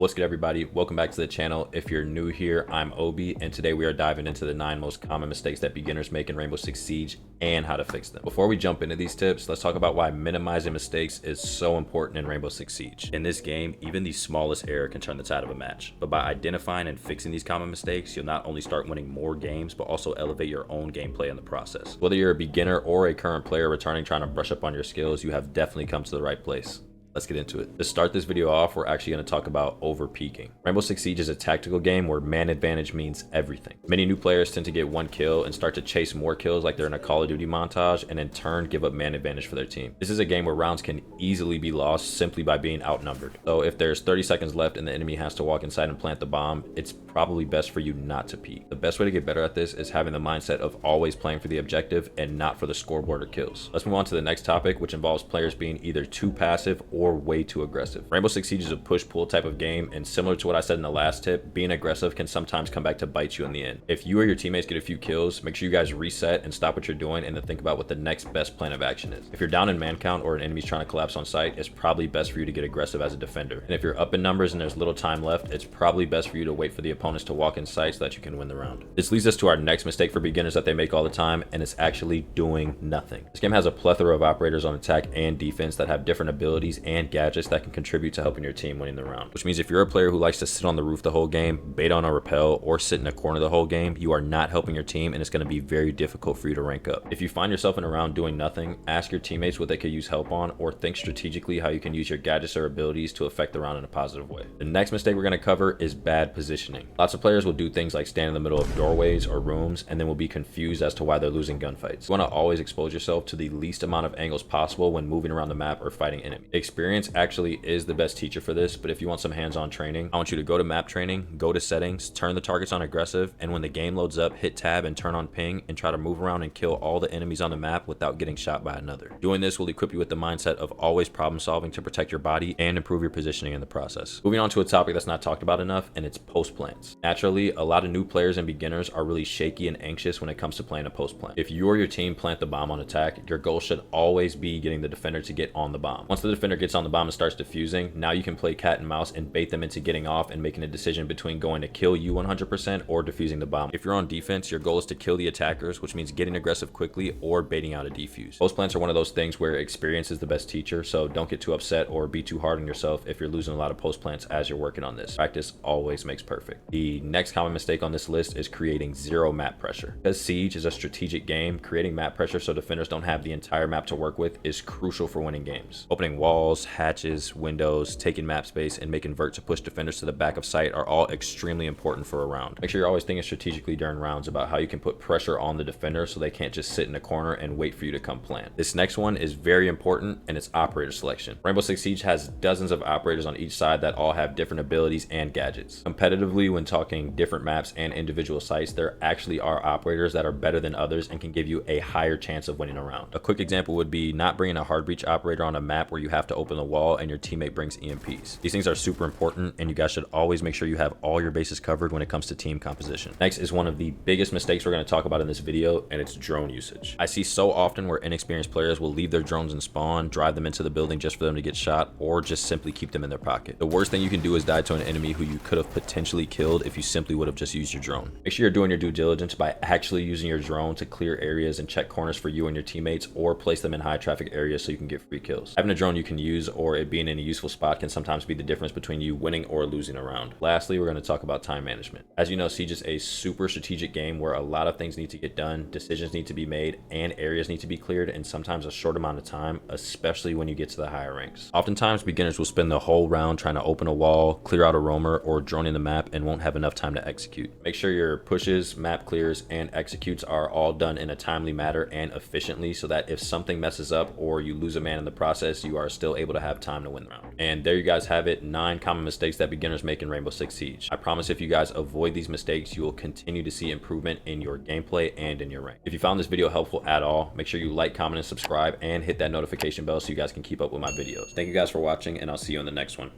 What's good, everybody? Welcome back to the channel. If you're new here, I'm Obi, and today we are diving into the 9 most common mistakes that beginners make in Rainbow Six Siege and how to fix them. Before we jump into these tips, let's talk about why minimizing mistakes is so important in Rainbow Six Siege. In this game, even the smallest error can turn the tide of a match, but by identifying and fixing these common mistakes, you'll not only start winning more games, but also elevate your own gameplay in the process. Whether you're a beginner or a current player returning trying to brush up on your skills, you have definitely come to the right place. Let's get into it. To start this video off, we're actually going to talk about overpeaking. Rainbow Six Siege is a tactical game where man advantage means everything. Many new players tend to get one kill and start to chase more kills like they're in a Call of Duty montage, and in turn give up man advantage for their team. This is a game where rounds can easily be lost simply by being outnumbered. So if there's 30 seconds left and the enemy has to walk inside and plant the bomb, it's probably best for you not to peek. The best way to get better at this is having the mindset of always playing for the objective and not for the scoreboard or kills. Let's move on to the next topic, which involves players being either too passive or way too aggressive. Rainbow Six Siege is a push-pull type of game, and similar to what I said in the last tip, being aggressive can sometimes come back to bite you in the end. If you or your teammates get a few kills, make sure you guys reset and stop what you're doing and then think about what the next best plan of action is. If you're down in man count or an enemy's trying to collapse on site, it's probably best for you to get aggressive as a defender. And if you're up in numbers and there's little time left, it's probably best for you to wait for the opponents to walk in sight so that you can win the round. This leads us to our next mistake for beginners that they make all the time, and it's actually doing nothing. This game has a plethora of operators on attack and defense that have different abilities and gadgets that can contribute to helping your team winning the round. Which means if you're a player who likes to sit on the roof the whole game, bait on a rappel, or sit in a corner the whole game, you are not helping your team, and it's going to be very difficult for you to rank up. If you find yourself in a round doing nothing, ask your teammates what they could use help on, or think strategically how you can use your gadgets or abilities to affect the round in a positive way. The next mistake we're going to cover is bad positioning. Lots of players will do things like stand in the middle of doorways or rooms and then will be confused as to why they're losing gunfights. You want to always expose yourself to the least amount of angles possible when moving around the map or fighting enemies. Experience actually is the best teacher for this, but if you want some hands-on training, I want you to go to map training, go to settings, turn the targets on aggressive, and when the game loads up, hit tab and turn on ping and try to move around and kill all the enemies on the map without getting shot by another. Doing this will equip you with the mindset of always problem solving to protect your body and improve your positioning in the process. Moving on to a topic that's not talked about enough, and it's post plants. Naturally, a lot of new players and beginners are really shaky and anxious when it comes to playing a post plant. If you or your team plant the bomb on attack, your goal should always be getting the defender to get on the bomb. Once the defender gets on the bomb and starts defusing, now you can play cat and mouse and bait them into getting off and making a decision between going to kill you 100% or defusing the bomb. If you're on defense, your goal is to kill the attackers, which means getting aggressive quickly or baiting out a defuse. Post plants are one of those things where experience is the best teacher, so don't get too upset or be too hard on yourself if you're losing a lot of post plants as you're working on this. Practice always makes perfect. The next common mistake on this list is creating zero map pressure. Because Siege is a strategic game, creating map pressure so defenders don't have the entire map to work with is crucial for winning games. Opening walls, hatches, windows, taking map space, and making vert to push defenders to the back of site are all extremely important for a round. Make sure you're always thinking strategically during rounds about how you can put pressure on the defender so they can't just sit in a corner and wait for you to come plant. This next one is very important, and it's operator selection. Rainbow Six Siege has dozens of operators on each side that all have different abilities and gadgets. Competitively, when talking different maps and individual sites, there actually are operators that are better than others and can give you a higher chance of winning a round. A quick example would be not bringing a hard breach operator on a map where you have to open the wall and your teammate brings EMPs. These things are super important, and you guys should always make sure you have all your bases covered when it comes to team composition. Next is one of the biggest mistakes we're going to talk about in this video, and it's drone usage. I see so often where inexperienced players will leave their drones in spawn, drive them into the building just for them to get shot, or just simply keep them in their pocket. The worst thing you can do is die to an enemy who you could have potentially killed if you simply would have just used your drone. Make sure you're doing your due diligence by actually using your drone to clear areas and check corners for you and your teammates, or place them in high traffic areas so you can get free kills. Having a drone you can use or it being in a useful spot can sometimes be the difference between you winning or losing a round. Lastly, we're going to talk about time management. As you know, Siege is a super strategic game where a lot of things need to get done, decisions need to be made, and areas need to be cleared in sometimes a short amount of time, especially when you get to the higher ranks. Oftentimes, beginners will spend the whole round trying to open a wall, clear out a roamer, or droning the map and won't have enough time to execute. Make sure your pushes, map clears, and executes are all done in a timely manner and efficiently so that if something messes up or you lose a man in the process, you are still able to have time to win the round. And there you guys have it, 9 common mistakes that beginners make in Rainbow Six Siege. I promise if you guys avoid these mistakes, you will continue to see improvement in your gameplay and in your rank. If you found this video helpful at all, make sure you like, comment, and subscribe, and hit that notification bell so you guys can keep up with my videos. Thank you guys for watching, and I'll see you in the next one.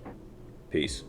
Peace.